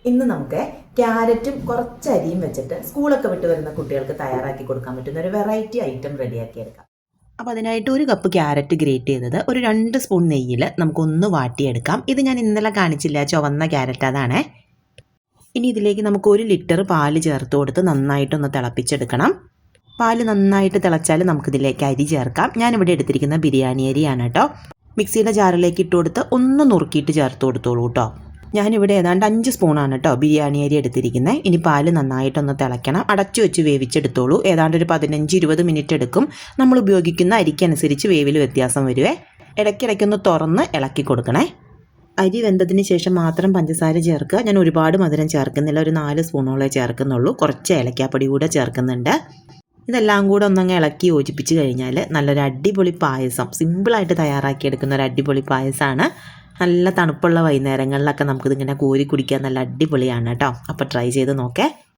ഇന്ന് നമുക്ക് ക്യാരറ്റും കുറച്ച് അരിയും വെച്ചിട്ട് സ്കൂളൊക്കെ വിട്ട് വരുന്ന കുട്ടികൾക്ക് തയ്യാറാക്കി കൊടുക്കാൻ പറ്റുന്ന ഒരു വെറൈറ്റി ഐറ്റം റെഡിയാക്കി എടുക്കാം. അപ്പോൾ അതിനായിട്ട് 1 കപ്പ് ക്യാരറ്റ് ഗ്രേറ്റ് ചെയ്തത് ഒരു 2 സ്പൂൺ നെയ്യിൽ നമുക്കൊന്ന് വാട്ടിയെടുക്കാം. ഇത് ഞാൻ ഇന്നലെ കാണിച്ചില്ല, ചുവന്ന ക്യാരറ്റ് അതാണ്. ഇനി ഇതിലേക്ക് നമുക്ക് 1 ലിറ്റർ പാല് ചേർത്ത് കൊടുത്ത് നന്നായിട്ടൊന്ന് തിളപ്പിച്ചെടുക്കണം. പാല് നന്നായിട്ട് തിളച്ചാൽ നമുക്കിതിലേക്ക് അരി ചേർക്കാം. ഞാനിവിടെ എടുത്തിരിക്കുന്ന ബിരിയാണി അരിയാണ് കേട്ടോ. മിക്സിയുടെ ജാറിലേക്ക് ഇട്ട് കൊടുത്ത് ഒന്ന് നുറുക്കിയിട്ട് ചേർത്ത് കൊടുത്തോളൂ കേട്ടോ. ഞാനിവിടെ ഏതാണ്ട് 5 സ്പൂണാണ് കേട്ടോ ബിരിയാണി അരി എടുത്തിരിക്കുന്നത്. ഇനി പാല് നന്നായിട്ടൊന്ന് തിളയ്ക്കണം. അടച്ചു വെച്ച് വേവിച്ചെടുത്തോളൂ. ഏതാണ്ട് ഒരു 15-20 മിനിറ്റ് എടുക്കും. നമ്മൾ ഉപയോഗിക്കുന്ന അരിക്കനുസരിച്ച് വേവിൽ വ്യത്യാസം വരുവേ. ഇടയ്ക്കിടയ്ക്കൊന്ന് തുറന്ന് ഇളക്കി കൊടുക്കണേ. അരി വെന്തതിന് ശേഷം മാത്രം പഞ്ചസാര ചേർക്കുക. ഞാൻ ഒരുപാട് മധുരം ചേർക്കുന്നില്ല, ഒരു 4 സ്പൂണോളെ ചേർക്കുന്നുള്ളൂ. കുറച്ച് ഏലക്കാപ്പൊടി കൂടെ ചേർക്കുന്നുണ്ട്. ഇതെല്ലാം കൂടെ ഒന്നങ്ങ് ഇളക്കി യോജിപ്പിച്ച് കഴിഞ്ഞാൽ നല്ലൊരു അടിപൊളി പായസം, സിമ്പിളായിട്ട് തയ്യാറാക്കിയെടുക്കുന്ന ഒരു അടിപൊളി പായസമാണ്. നല്ല തണുപ്പുള്ള വൈകുന്നേരങ്ങളിലൊക്കെ നമുക്കിതിങ്ങനെ കോരി കുടിക്കാൻ നല്ല അടിപൊളിയാണ് കേട്ടോ. അപ്പോൾ ട്രൈ ചെയ്ത് നോക്കേ.